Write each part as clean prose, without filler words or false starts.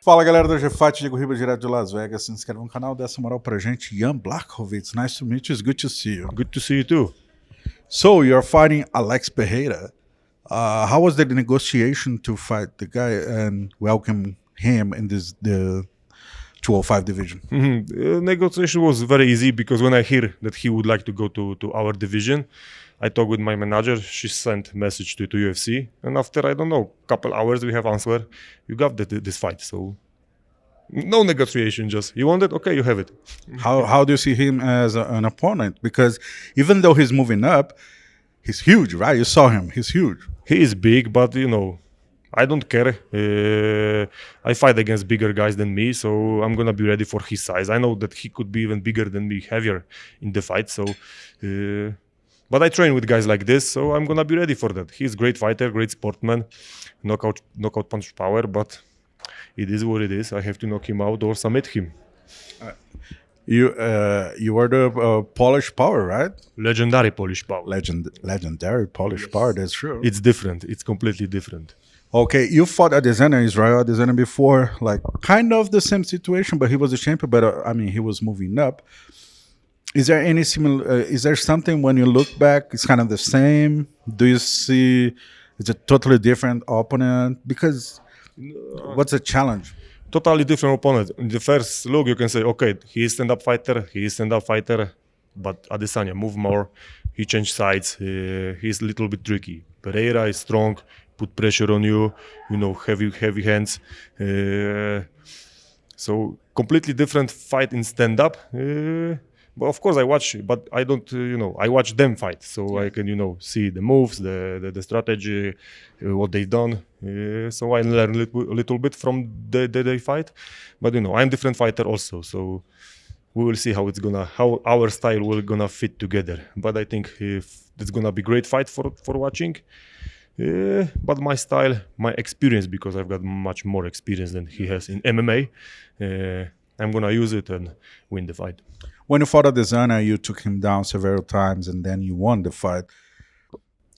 Fala galera do Ag Fight Diego Ribas, direto de Las Vegas. Se inscreve no canal, dessa moral pra gente. Blachowicz, nice to meet you. It's good to see you. Good to see you too. So you're fighting Alex Poatan. How was the negotiation to fight the guy and welcome him in the 205 division? Negotiation was very easy because when I hear that he would like to go to our division, I talked with my manager. She sent message to UFC, and after I don't know couple hours we have answer. You got this fight, so no negotiation. Just you want it, okay, you have it. How do you see him as an opponent? Because even though he's moving up, he's huge, right? You saw him; he's huge. He is big, but I don't care. I fight against bigger guys than me, so I'm gonna be ready for his size. I know that he could be even bigger than me, heavier in the fight. So, but I train with guys like this, so I'm gonna be ready for that. He's a great fighter, great sportsman, knockout punch power. But it is what it is. I have to knock him out or submit him. You are the Polish power, right? Legendary Polish power. Legendary Polish power. That's true. It's different. It's completely different. Okay, you fought Adesanya, Israel Adesanya before, like kind of the same situation, but he was a champion. But I mean, he was moving up. Is there any similar? Is there something when you look back? It's kind of the same. Do you see it's a totally different opponent? Because what's the challenge? Totally different opponent. In the first look, you can say, okay, he is stand-up fighter. But Adesanya move more. He changed sides. He's a little bit tricky. Pereira is strong. Put pressure on you, heavy hands. So completely different fight in stand-up. But of course I watch, but I don't, I watch them fight. So I can, see the moves, the strategy, what they've done. So I learn a little bit from the fight. But, I'm a different fighter also. So we will see how our style will gonna fit together. But I think it's gonna be great fight for watching. But my style, my experience, because I've got much more experience than he has in MMA, I'm gonna use it and win the fight. When you fought Adesanya, you took him down several times and then you won the fight.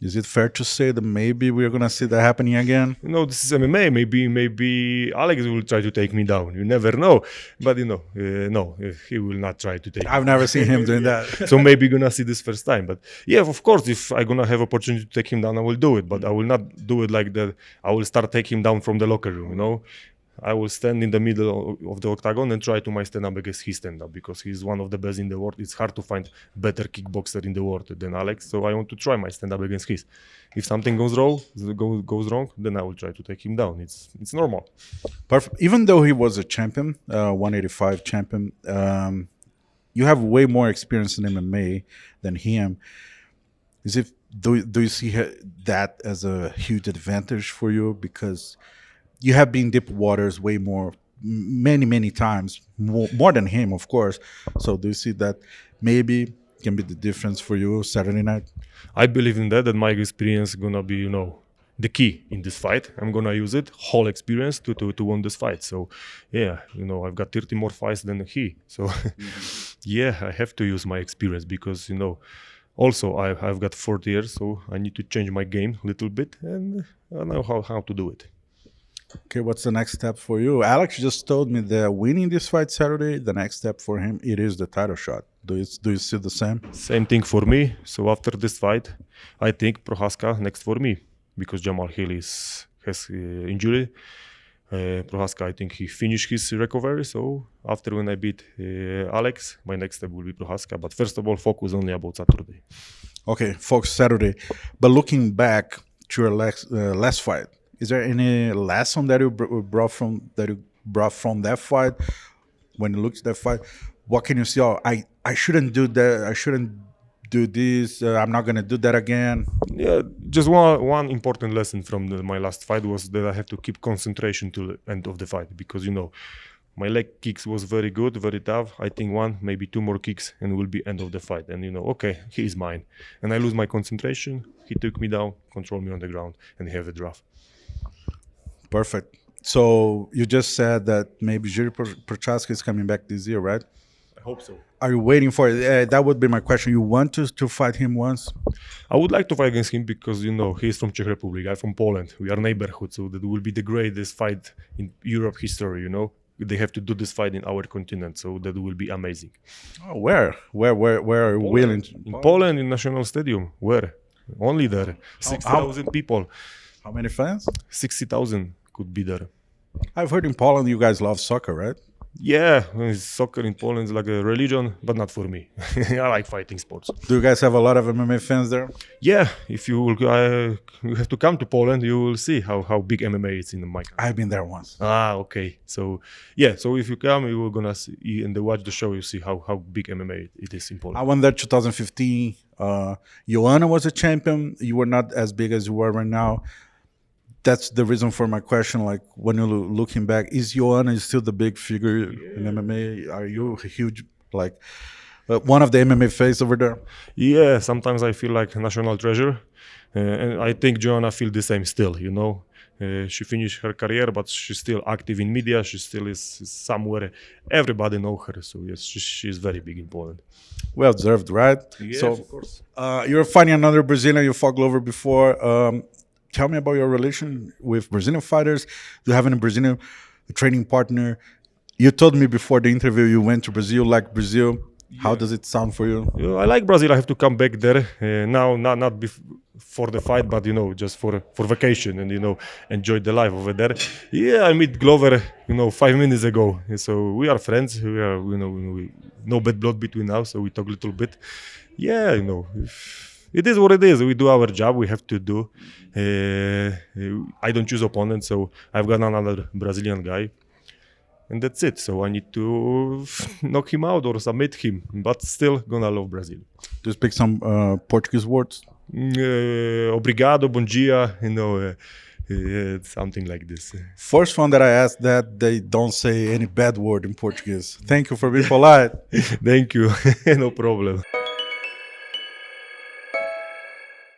Is it fair to say that maybe we're gonna see that happening again? This is MMA. Maybe Alex will try to take me down. You never know. But no, he will not try to take. I've never seen him doing that. So maybe gonna see this first time. But yeah, of course, if I gonna have opportunity to take him down, I will do it. But I will not do it like that. I will start taking him down from the locker room. I will stand in the middle of the octagon and try to my stand up against his stand up, because he's one of the best in the world. It's hard to find better kickboxer in the world than Alex. So I want to try my stand up against his. If something goes wrong, then I will try to take him down. It's normal. Perfect. Even though he was a champion, 185 champion, you have way more experience in MMA than him. Do you see that as a huge advantage for you? Because you have been deep waters way more, many times, more than him, of course. So do you see that maybe can be the difference for you Saturday night? I believe in that my experience is gonna be, the key in this fight. I'm gonna use it, whole experience to win this fight. So yeah, I've got 30 more fights than he. So yeah, I have to use my experience because, also I've got 40 years, so I need to change my game a little bit, and I know how to do it. Okay, what's the next step for you? Alex just told me that winning this fight Saturday, the next step for him, it is the title shot. Do you see the same? Same thing for me. So after this fight, I think Prochazka next for me, because Jamal Hill has injury. Prochazka, I think he finished his recovery. So after when I beat Alex, my next step will be Prochazka. But first of all, focus only about Saturday. Okay, focus Saturday. But looking back to your last fight, is there any lesson that you brought from that fight? When you look at that fight, what can you see? Oh, I shouldn't do that. I shouldn't do this. I'm not gonna do that again. Yeah, just one important lesson from my last fight was that I have to keep concentration till the end of the fight, because my leg kicks was very good, very tough. I think one, maybe two more kicks, and will be end of the fight. And okay, he is mine. And I lose my concentration. He took me down, controlled me on the ground, and have a draft. Perfect. So you just said that maybe Jiří Prochazka is coming back this year, right? I hope so. are you waiting for it? That would be my question. You want to fight him once? I would like to fight against him because, you know, he's from Czech Republic, I'm from Poland. We are neighborhood, so that will be the greatest fight in Europe history, you know. They have to do this fight in our continent, so that will be amazing. Oh, where are you willing to? In Poland, in National Stadium. Where? Only there. 60,000 people. How many fans? 60,000 could be there. I've heard in Poland you guys love soccer, right? Yeah, soccer in Poland is like a religion, but not for me. I like fighting sports. Do you guys have a lot of MMA fans there? Yeah, if you will, you have to come to Poland, you will see how big MMA is in the mic. I've been there once. Ah, okay. So yeah, so if you come, you are gonna see and watch the show. You see how big MMA it is in Poland. I went there 2015. Joanna was a champion. You were not as big as you are right now. That's the reason for my question. Like, when you're looking back, is Joanna still the big figure in MMA? Are you a huge, like, one of the MMA face over there? Yeah, sometimes I feel like a national treasure, and I think Joanna feel the same still. You know, she finished her career, but she's still active in media. She still is somewhere. Everybody know her, so yes, she's very big in Poland. Well deserved, right? Yes, so, of course. You're fighting another Brazilian. You fought Glover before. Tell me about your relation with Brazilian fighters. Do you have any Brazilian training partner? You told me before the interview you went to Brazil, like Brazil. Yeah. How does it sound for you? I like Brazil. I have to come back there now, not for the fight, but, you know, just for vacation and, you know, enjoy the life over there. Yeah, I meet Glover, you know, 5 minutes ago. So we are friends. We are, you know, no bad blood between us, so we talk a little bit. Yeah, you know. It is what it is. We do our job. We have to do. I don't choose opponents, so I've got another Brazilian guy, and that's it. So I need to knock him out or submit him, but still gonna love Brazil. Do you speak some Portuguese words? Obrigado, bom dia, you know, something like this. First one that I asked that they don't say any bad word in Portuguese. Thank you for being polite. Thank you. No problem.